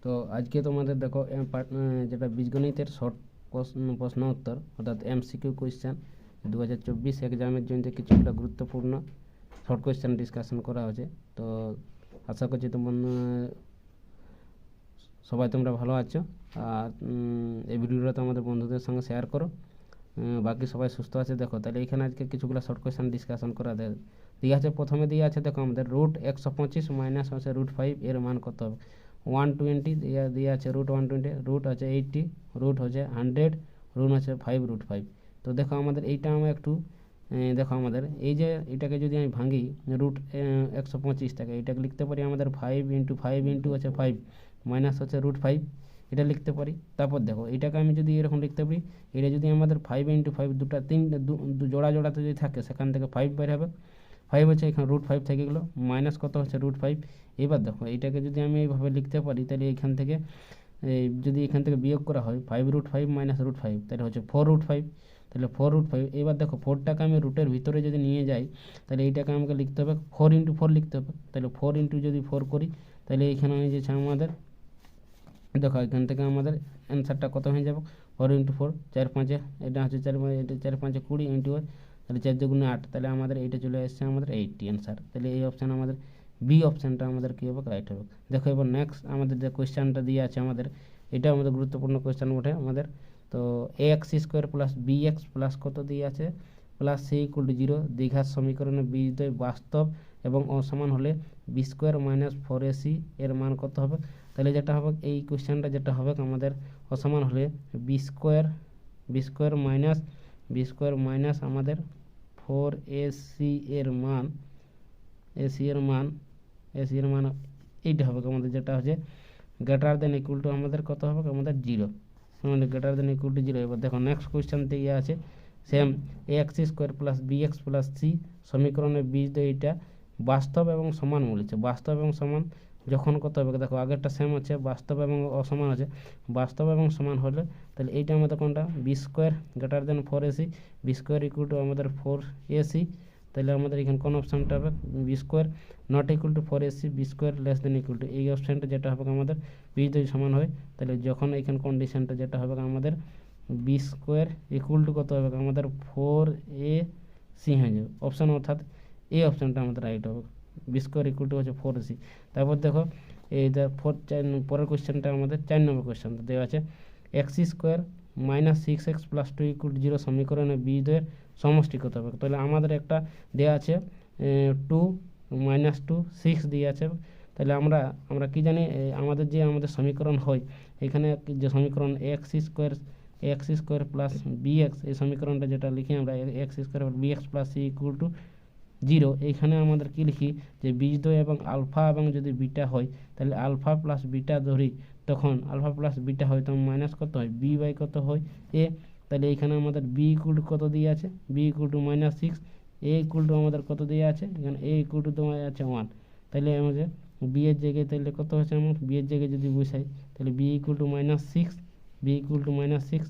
তো আজকে তোমাদের দেখো যেটা বীজগণিতের শর্ট প্রশ্ন উত্তর অর্থাৎ এমসিকিউ কোয়েশ্চেন 2024 এক্সামের জন্য কিছুটা গুরুত্বপূর্ণ শর্ট কোয়েশ্চেন ডিসকাশন করা হয়েছে। তো আশা করছি সবাই তোমরা ভালো আছো, আর এই ভিডিওটা তোমাদের বন্ধুদের সঙ্গে শেয়ার করো। বাকি সবাই সুস্থ আছে। দেখো তাহলে এখানে আজকে কিছুগুলো শর্ট কোয়েশ্চেন ডিসকাশন করা দিয়ে আছে। প্রথমে দিয়ে আছে দেখো আমাদের রুট 125 মাইনাস হচ্ছে রুট 5 এর মান কত হবে। 120 দিয়ে আছে রুট 120, রুট হচ্ছে 80, রুট হচ্ছে 100, রুট হচ্ছে 5 রুট 5। তো দেখো আমাদের এইটা আমরা একটু দেখো আমাদের এই যে এটাকে যদি আমি ভাঙি রুট 125 টাকা এটাকে লিখতে পারি আমাদের 5 ইন্টু 5 ইন্টু হচ্ছে 5 মাইনাস হচ্ছে রুট 5 এটা লিখতে পারি। তারপর দেখো এটাকে আমি যদি এরকম লিখতে পারি, এটা যদি আমাদের 5 ইন্টু 5 দুটা জোড়া জোড়াতে যদি থাকে সেখান থেকে 5 বের হবে। 5 হচ্ছে এখানে রুট 5 থেকে গেলো, মাইনাস কত হচ্ছে রুট 5। এবার দেখো এটাকে যদি আমি এইভাবে লিখতে পারি তাহলে এখান থেকে যদি এখান থেকে বিয়োগ করা হয় 5 রুট 5 মাইনাস রুট 5 তাহলে হচ্ছে 4 রুট 5, তাহলে 4 রুট 5। এবার দেখো 4টাকে আমি রুটের ভিতরে যদি নিয়ে যাই তাহলে এইটাকে আমাকে লিখতে হবে 4 ইন্টু 4 লিখতে হবে। তাহলে 4 ইন্টু যদি 4 করি তাহলে এখানে হয়ে যাচ্ছে আমাদের দেখো এখান থেকে আমাদের অ্যান্সারটা কত হয়ে যাবে 4 ইন্টু 4 4 5, এটা হচ্ছে 4 5 20 ইন্টু তাহলে 4 দুগুণে 8, তাহলে আমাদের এইটা চলে আসছে আমাদের 80 অ্যান্সার। তাহলে এই অপশান আমাদের বি অপশানটা আমাদের কী হবে, রাইট হবে। দেখো এবার নেক্সট আমাদের যে কোয়েশ্চানটা দিয়ে আছে আমাদের, এটা আমাদের গুরুত্বপূর্ণ কোয়েশ্চান ওঠে আমাদের। তো A X square plus B X plus কত দিয়ে আছে প্লাস সি ইকুয়াল টু 0 দ্বিঘাত সমীকরণে বীজদ্বয় বাস্তব এবং অসমান হলে বি স্কোয়ার মাইনাস 4ac এর মান কত হবে। তাহলে যেটা হবে এই কোয়েশ্চেনটা যেটা হবে আমাদের অসমান হলে বি স্কোয়ার মাইনাস আমাদের 4ac এর মান এইটা হবে আমাদের, যেটা হচ্ছে গ্রেটার দেন ইকুয়াল টু আমাদের কত হবে আমাদের 0, মানে গ্রেটার দেন ইকুয়াল টু 0। এবার দেখো নেক্সট কোয়েশ্চেন থেকে আছে same A X square plus B X plus C সমীকরণের বীজদ্বয় এটা বাস্তব এবং সমান বলেছে। বাস্তব এবং সমান যখন কত হবে দেখো আগেরটা সেম আছে, বাস্তব এবং অসমান আছে। বাস্তব এবং সমান হলে তাহলে এইটা আমাদের কোনটা B square greater than 4ac, B square equal to আমাদের 4ac। তাহলে আমাদের এখানে কোন অপশানটা হবে B square not equal to 4ac, B square less than equal to এই অপশানটা যেটা হবে আমাদের বীজদ্বয় সমান হয়। তাহলে যখন এখানে কন্ডিশনটা যেটা হবে আমাদের বি স্কোয়ার ইকুয়াল টু কত হবে আমাদের 4ac হয়ে যাবে অপশান, অর্থাৎ এই অপশানটা আমাদের রাইট হবে। বি স্কোয়ার ইকুয়াল টু হচ্ছে 4ac। তারপর দেখো এই পরের কোয়েশ্চেনটা আমাদের 4 নম্বর কোয়েশ্চেন দেওয়া আছে x square minus 6x plus 2 equal to 0 সমীকরণে বীজদ্বয়ের সমষ্টি কত হবে। তাহলে আমাদের একটা দেওয়া আছে 2 মাইনাস 2 6 দিয়ে আছে। তাহলে আমরা কি জানি আমাদের যে সমীকরণ হয় এখানে যে সমীকরণ এক্স স্কোয়ার প্লাস bx এই সমীকরণটা যেটা লিখি আমরা x square bx plus C equal to 0, এইখানে আমাদের কি লিখি যে বীজদ্বয় এবং আলফা এবং যদি বিটা হয় তাহলে আলফা প্লাস বিটা ধরি, তখন আলফা প্লাস বিটা হয় তখন মাইনাস কত হয় বি বাই কত হয় এ। তাহলে এইখানে আমাদের বি ইকুয়াল টু কত দিয়ে আছে B equal to minus 6, A equal to আমাদের কত দিয়ে আছে এখানে এ ইকুয়াল টু তোমার আছে 1। তাহলে আমাদের বি এর জায়গায় তাহলে কত হচ্ছে আমার বি এর জায়গায় যদি বসাই তাহলে বি ইকুয়াল টু মাইনাস 6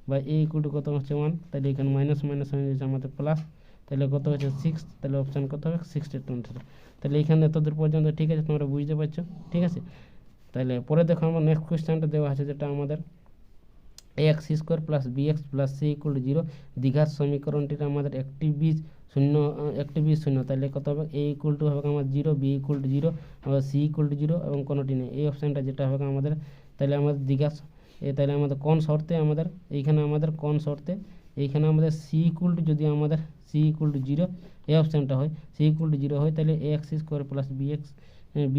বা এ ইকুয়াল টু কত হচ্ছে 1। তাহলে এখানে মাইনাস মাইনাস হয়ে যাচ্ছে আমাদের প্লাস, তাহলে কত হচ্ছে 6, তাহলে অপশান কত হবে 62। তাহলে এখানে এতদূর পর্যন্ত ঠিক আছে, তোমরা বুঝতে পারছো ঠিক আছে। তাহলে পরে দেখো আমরা নেক্সট কোয়েশ্চেনটা দেওয়া আছে যেটা আমাদের A X square plus B X plus C equal to 0 দ্বিঘাত সমীকরণটির আমাদের একটি বীজ শূন্য, তাহলে কত হবে এ ইকুয়াল টু হবে আমার 0, বি ইকুয়াল টু 0, আবার সি ইকুয়াল টু 0 এবং কোনোটি নেই এই অপশানটা যেটা হবে আমাদের। তাহলে আমাদের তাহলে আমাদের কোন শর্তে আমাদের এইখানে এইখানে আমাদের সি ইকুয়াল টু যদি আমাদের সি ইকুয়াল টু 0 এই অপশানটা হয়, সি ইকুয়াল টু 0 হয় তাহলে A X square plus B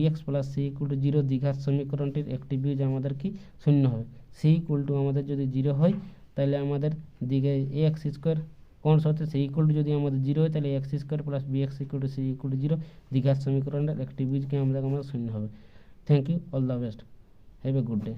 X plus C equal to 0 দ্বিঘাত সমীকরণটির একটি বীজ আমাদের কি শূন্য হবে। সি ইকুয়াল টু আমাদের যদি 0 হয় তাহলে আমাদের দিকে এ এক্স স্কোয়ার কোন শর্তে সি ইকুয়াল টু যদি আমাদের 0 হয় তাহলে x square plus B x equal to C equal to 0 দ্বিঘাত সমীকরণের একটি বীজকে আমাদের শূন্য হবে। Thank you, all the best, have a good day.